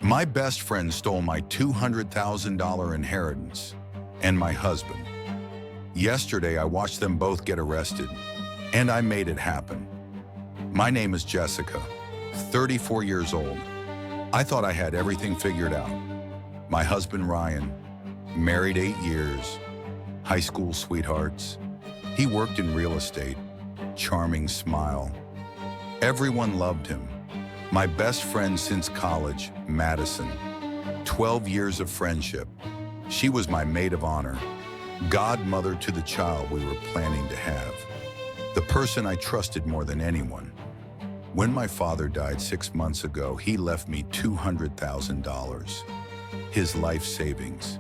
My best friend stole my $200,000 inheritance and my husband. Yesterday, I watched them both get arrested, and I made it happen. My name is Jessica, 34 years old. I thought I had everything figured out. My husband, Ryan, married 8 years, high school sweethearts. He worked in real estate, charming smile. Everyone loved him. My best friend since college, Madison, 12 years of friendship. She was my maid of honor, godmother to the child we were planning to have, the person I trusted more than anyone. When my father died 6 months ago, he left me $200,000, his life savings.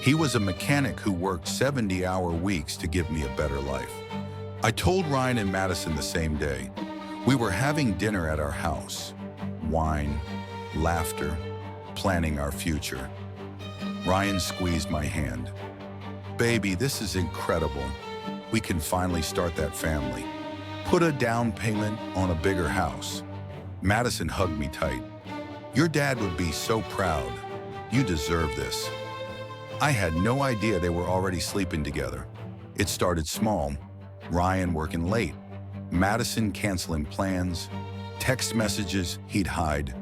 He was a mechanic who worked 70-hour weeks to give me a better life. I told Ryan and Madison the same day. We were having dinner at our house, wine, laughter, planning our future. Ryan squeezed my hand. Baby, this is incredible. We can finally start that family. Put a down payment on a bigger house. Madison hugged me tight. Your dad would be so proud. You deserve this. I had no idea they were already sleeping together. It started small. Ryan working late. Madison canceling plans, text messages he'd hide,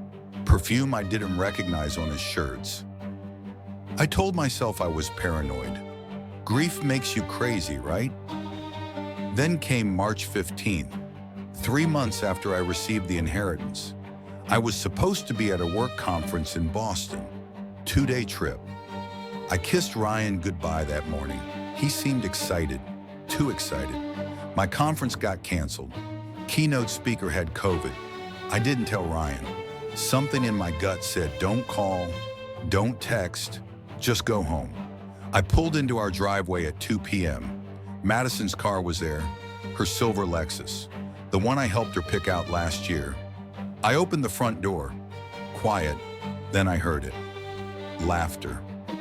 perfume I didn't recognize on his shirts. I told myself I was paranoid. Grief makes you crazy, right? Then came March 15th, 3 months after I received the inheritance. I was supposed to be at a work conference in Boston, 2-day trip. I kissed Ryan goodbye that morning. He seemed excited, too excited. My conference got canceled. Keynote speaker had COVID. I didn't tell Ryan. Something in my gut said, don't call, don't text, just go home. I pulled into our driveway at 2 p.m. Madison's car was there, her silver Lexus, the one I helped her pick out last year. I opened the front door. Quiet, then I heard it. Laughter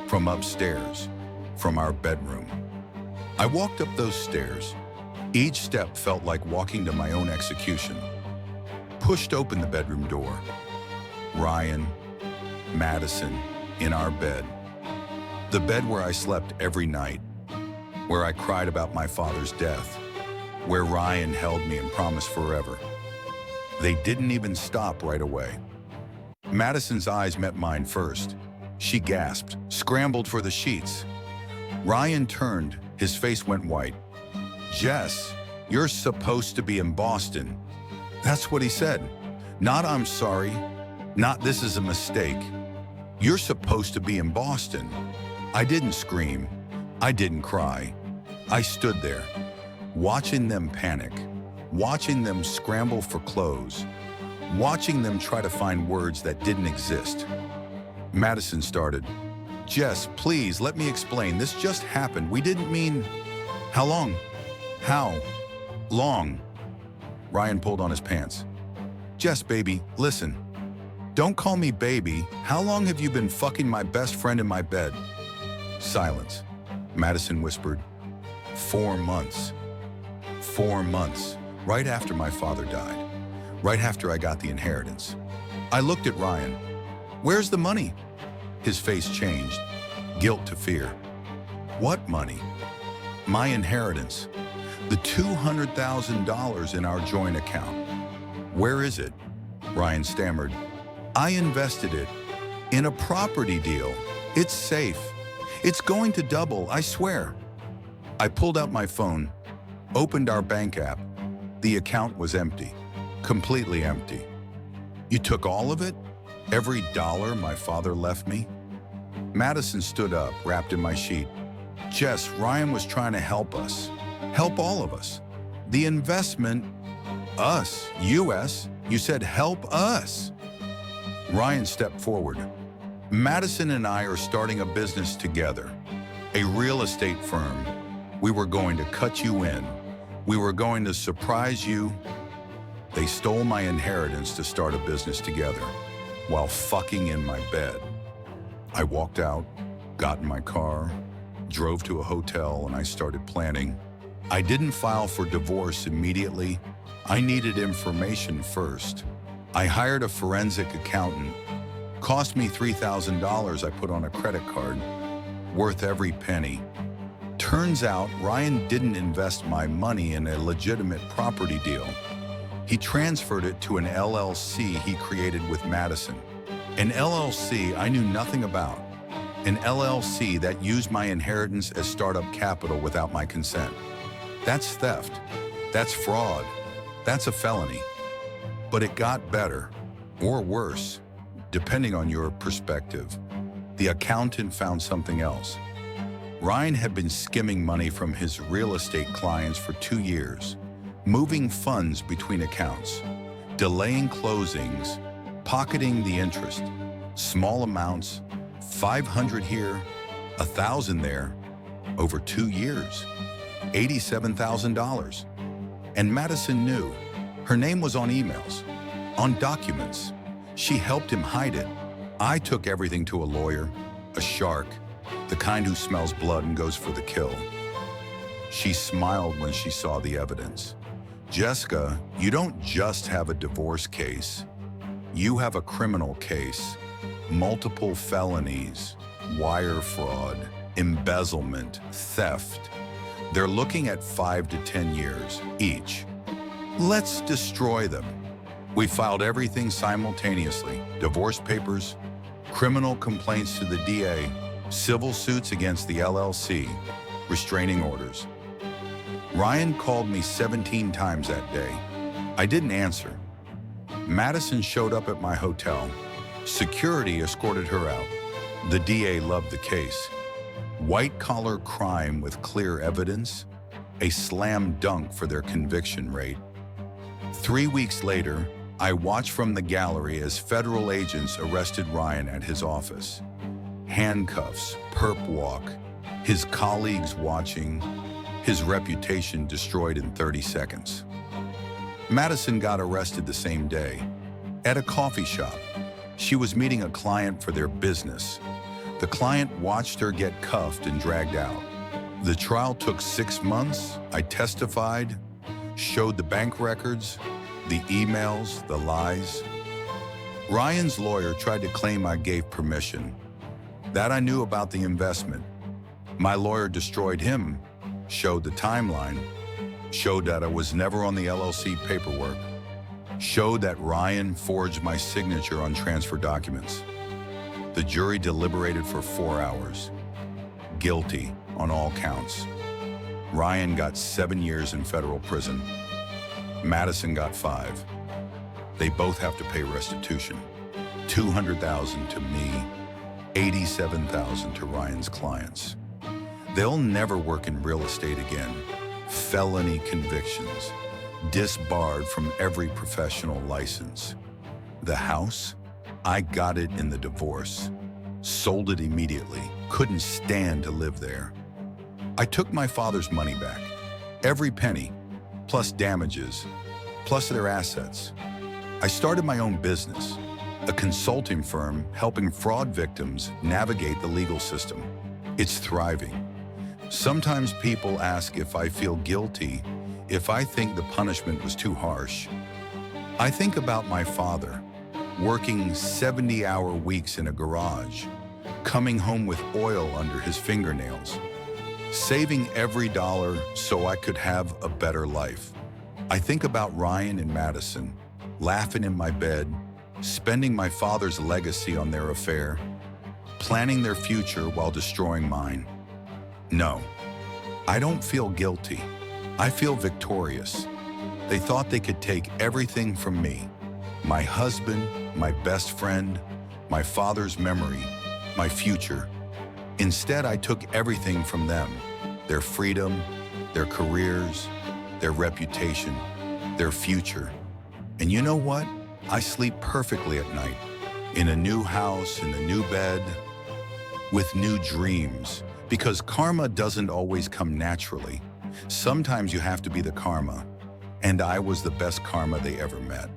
from upstairs, from our bedroom. I walked up those stairs. Each step felt like walking to my own execution. Pushed open the bedroom door. Ryan, Madison, in our bed. The bed where I slept every night, where I cried about my father's death, where Ryan held me and promised forever. They didn't even stop right away. Madison's eyes met mine first. She gasped, scrambled for the sheets. Ryan turned, his face went white. Jess, you're supposed to be in Boston. That's what he said. Not I'm sorry, not this is a mistake. You're supposed to be in Boston. I didn't scream. I didn't cry. I stood there, watching them panic, watching them scramble for clothes, watching them try to find words that didn't exist. Madison started. Jess, please, let me explain. This just happened. We didn't mean... How long? How long? Ryan pulled on his pants. Jess, baby, listen. Don't call me baby. How long have you been fucking my best friend in my bed? Silence. Madison whispered, 4 months. 4 months, right after my father died, right after I got the inheritance. I looked at Ryan. Where's the money? His face changed, guilt to fear. What money? My inheritance. The $200,000 in our joint account. Where is it? Ryan stammered. I invested it in a property deal. It's safe. It's going to double, I swear. I pulled out my phone, opened our bank app. The account was empty, completely empty. You took all of it? Every dollar my father left me? Madison stood up, wrapped in my sheet. Jess, Ryan was trying to help us. Help all of us. The investment, us, US, you said help us. Ryan stepped forward. Madison and I are starting a business together, a real estate firm. We were going to cut you in. We were going to surprise you. They stole my inheritance to start a business together while fucking in my bed. I walked out, got in my car, drove to a hotel, and I started planning. I didn't file for divorce immediately. I needed information first. I hired a forensic accountant. Cost me $3,000 I put on a credit card, worth every penny. Turns out Ryan didn't invest my money in a legitimate property deal. He transferred it to an LLC he created with Madison. An LLC I knew nothing about. An LLC that used my inheritance as startup capital without my consent. That's theft. That's fraud. That's a felony. But it got better, or worse, depending on your perspective. The accountant found something else. Ryan had been skimming money from his real estate clients for 2 years, moving funds between accounts, delaying closings, pocketing the interest, small amounts, 500 here, 1,000 there, over 2 years, $87,000. And Madison knew. Her name was on emails, on documents. She helped him hide it. I took everything to a lawyer, a shark, the kind who smells blood and goes for the kill. She smiled when she saw the evidence. Jessica, you don't just have a divorce case. You have a criminal case, multiple felonies, wire fraud, embezzlement, theft. They're looking at 5 to 10 years each. Let's destroy them. We filed everything simultaneously: divorce papers, criminal complaints to the DA, civil suits against the LLC, restraining orders. Ryan called me 17 times that day. I didn't answer. Madison showed up at my hotel. Security escorted her out. The DA loved the case. White-collar crime with clear evidence, a slam dunk for their conviction rate. 3 weeks later, I watched from the gallery as federal agents arrested Ryan at his office. Handcuffs, perp walk, his colleagues watching, his reputation destroyed in 30 seconds. Madison got arrested the same day. At a coffee shop, she was meeting a client for their business. The client watched her get cuffed and dragged out. The trial took 6 months. I testified, showed the bank records, the emails, the lies. Ryan's lawyer tried to claim I gave permission, that I knew about the investment. My lawyer destroyed him, showed the timeline, showed that I was never on the LLC paperwork, showed that Ryan forged my signature on transfer documents. The jury deliberated for 4 hours. Guilty on all counts. Ryan got 7 years in federal prison. Madison got 5. They both have to pay restitution. $200,000 to me, $87,000 to Ryan's clients. They'll never work in real estate again. Felony convictions, disbarred from every professional license. The house, I got it in the divorce. Sold it immediately. Couldn't stand to live there. I took my father's money back. Every penny, plus damages, plus their assets. I started my own business, a consulting firm helping fraud victims navigate the legal system. It's thriving. Sometimes people ask if I feel guilty, if I think the punishment was too harsh. I think about my father, working 70-hour weeks in a garage, coming home with oil under his fingernails, saving every dollar so I could have a better life. I think about Ryan and Madison, laughing in my bed, spending my father's legacy on their affair, planning their future while destroying mine. No, I don't feel guilty. I feel victorious. They thought they could take everything from me: my husband, my best friend, my father's memory, my future. Instead, I took everything from them: their freedom, their careers, their reputation, their future. And you know what? I sleep perfectly at night, in a new house, in a new bed, with new dreams, because karma doesn't always come naturally. Sometimes you have to be the karma, and I was the best karma they ever met.